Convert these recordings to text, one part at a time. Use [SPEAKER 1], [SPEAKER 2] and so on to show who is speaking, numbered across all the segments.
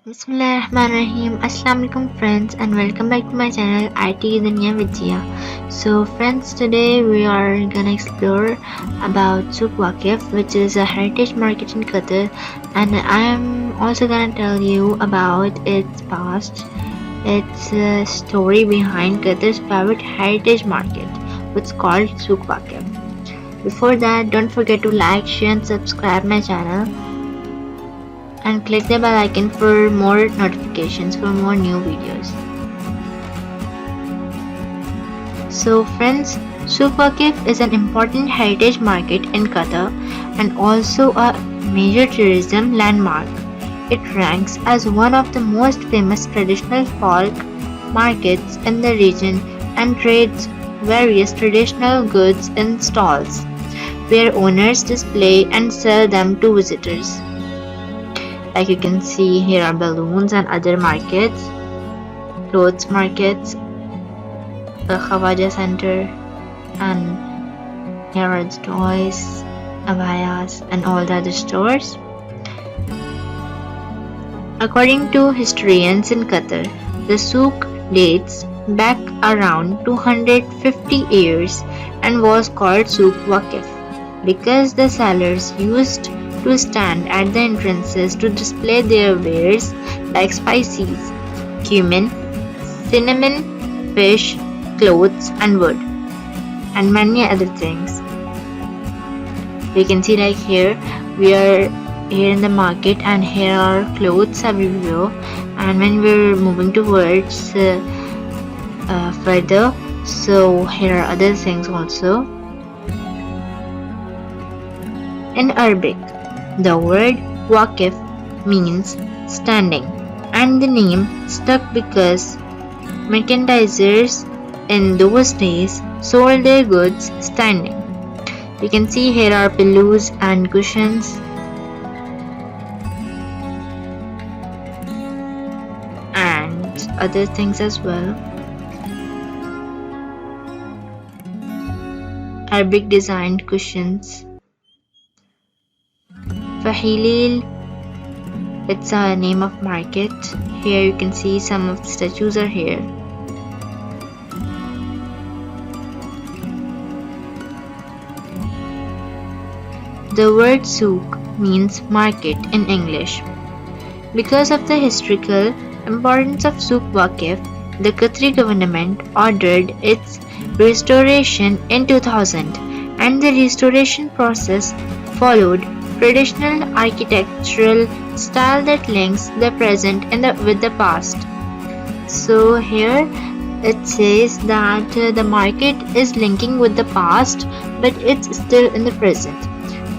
[SPEAKER 1] Bismillahirrahmanirrahim. Assalamualaikum friends and welcome back to my channel IT Dunya Vidya. So friends, today we are gonna explore about Souq Waqif, which is a heritage market in Qatar, and I am also gonna tell you about its past, its story behind Qatar's favorite heritage market, which is called Souq Waqif. Before that, don't forget to like, share and subscribe my channel and click the bell icon for more notifications for more new videos. So friends, Souq Waqif is an important heritage market in Qatar and also a major tourism landmark. It ranks as one of the most famous traditional folk markets in the region and trades various traditional goods in stalls, where owners display and sell them to visitors. Like you can see, here are balloons and other markets, clothes markets, the Khawaja center, and here are the toys, abayas and all the other stores. According to historians in Qatar, the souk dates back around 250 years and was called Souq Waqif because the sellers used to stand at the entrances to display their wares like spices, cumin, cinnamon, fish, clothes and wood, and many other things. You can see like here, we are here in the market and here are clothes everywhere, and when we're moving towards further, so here are other things also. In Arabic, the word Waqif means standing, and the name stuck because merchandisers in those days sold their goods standing. You can see here are pillows and cushions and other things as well. Arabic designed cushions. Fahilil, it's a name of market. Here you can see some of the statues are here. The word souk means market in English. Because of the historical importance of Souq Waqif, the Qatari government ordered its restoration in 2000, and the restoration process followed traditional architectural style that links the present with the past. So here it says that the market is linking with the past, but it's still in the present.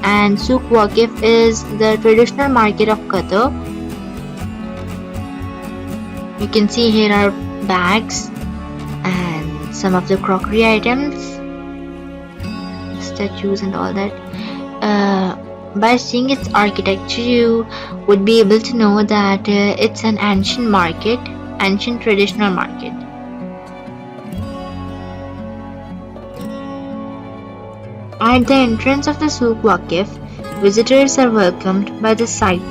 [SPEAKER 1] And Souq Waqif is the traditional market of Qatar. You can see here are bags and some of the crockery items, statues and all that. By seeing its architecture, you would be able to know that it's an ancient market, ancient traditional market. At the entrance of the Souq Waqif, visitors are welcomed by the sight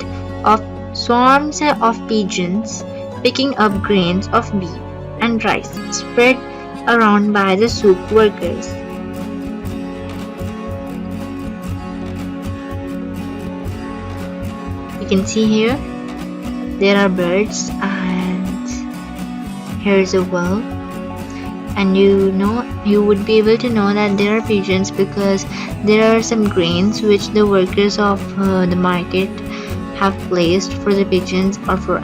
[SPEAKER 1] of swarms of pigeons picking up grains of wheat and rice spread around by the souk workers. You can see here, there are birds and here is a well, and you would be able to know that there are pigeons because there are some grains which the workers of the market have placed for the pigeons or for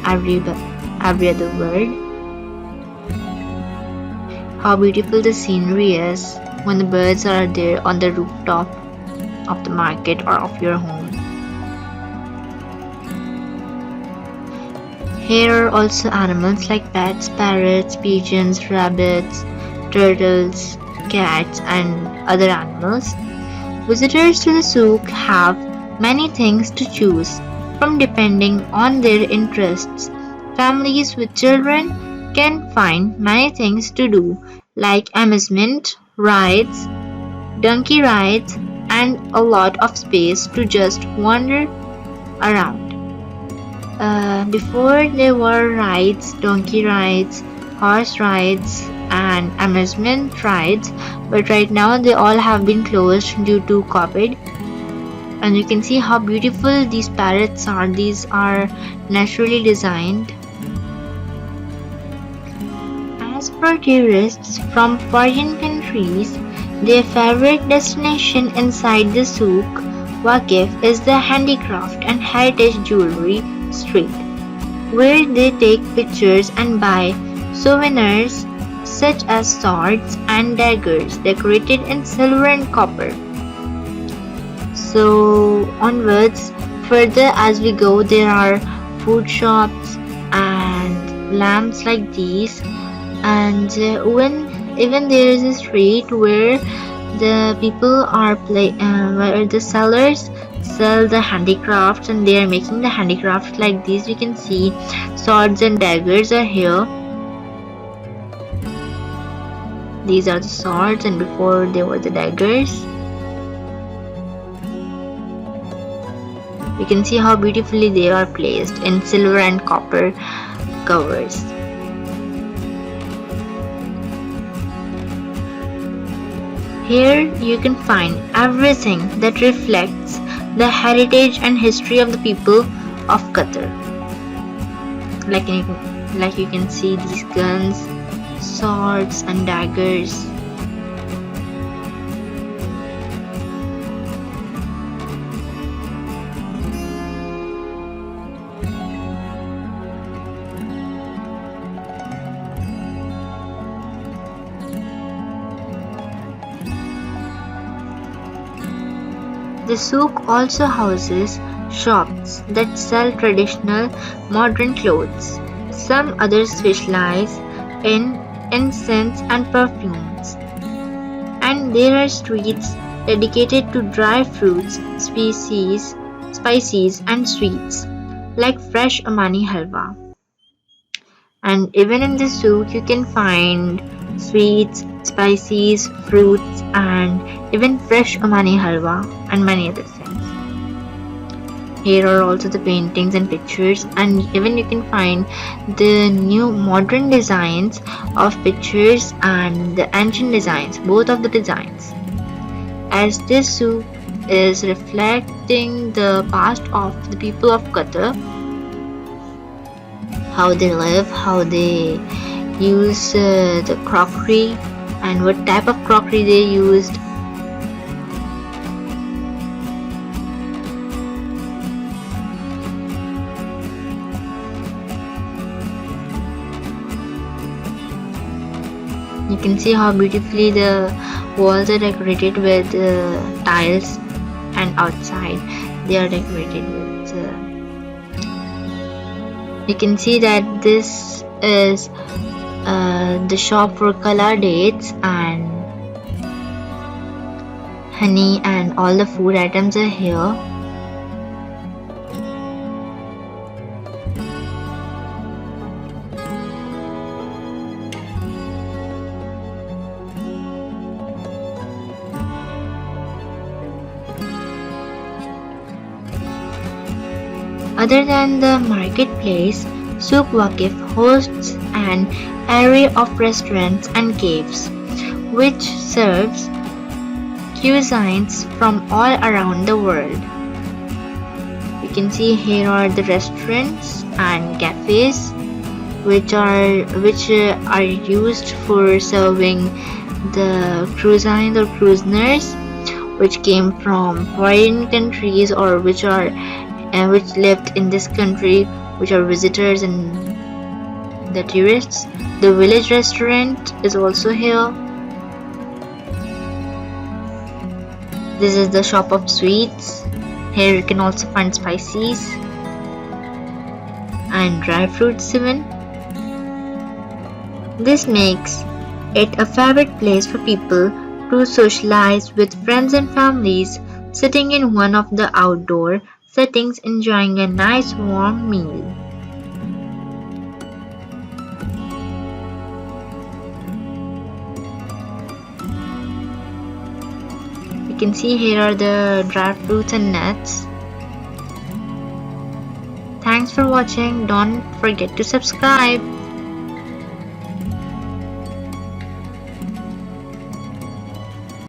[SPEAKER 1] every other bird. How beautiful the scenery is when the birds are there on the rooftop of the market or of your home. Here are also animals like bats, parrots, pigeons, rabbits, turtles, cats and other animals. Visitors to the souk have many things to choose from depending on their interests. Families with children can find many things to do like amusement, rides, donkey rides and a lot of space to just wander around. Before there were rides, donkey rides, horse rides, and amusement rides, but right now they all have been closed due to COVID. And you can see how beautiful these parrots are. These are naturally designed. As per tourists from foreign countries, their favorite destination inside the Souq Waqif is the handicraft and heritage jewellery street, where they take pictures and buy souvenirs such as swords and daggers decorated in silver and copper. So onwards, further as we go, there are food shops and lamps like these, and even there is a street where the people are where the sellers sell the handicrafts, and they are making the handicrafts like these. We can see swords and daggers are here. These are the swords, and before they were the daggers. You can see how beautifully they are placed in silver and copper covers. Here you can find everything that reflects the heritage and history of the people of Qatar. Like you can see these guns, swords and daggers. The souk also houses shops that sell traditional modern clothes. Some others specialize in incense and perfumes. And there are streets dedicated to dry fruits, spices and sweets like fresh Omani halwa. And even in the souk you can find sweets, spices, fruits, and even fresh Omani halwa and many other things. Here are also the paintings and pictures, and even you can find the new modern designs of pictures and the ancient designs, both of the designs. As this souk is reflecting the past of the people of Qatar, how they live, how they use the crockery, and what type of crockery they used. You can see how beautifully the walls are decorated with tiles, and outside they are decorated with you can see that this is the shop for color dates and honey, and all the food items are here. Other than the marketplace, Souq Waqif hosts an array of restaurants and caves, which serves cuisines from all around the world. You can see here are the restaurants and cafes which are used for serving the cuisines or cuisiniers which came from foreign countries, or which lived in this country, which are visitors and the tourists. The village restaurant is also here. This is the shop of sweets. Here you can also find spices and dry fruits even. This makes it a favorite place for people to socialize with friends and families, sitting in one of the outdoor settings enjoying a nice warm meal. You can see here are the dry fruits and nuts. Thanks Thanks for watching. Don't forget to subscribe.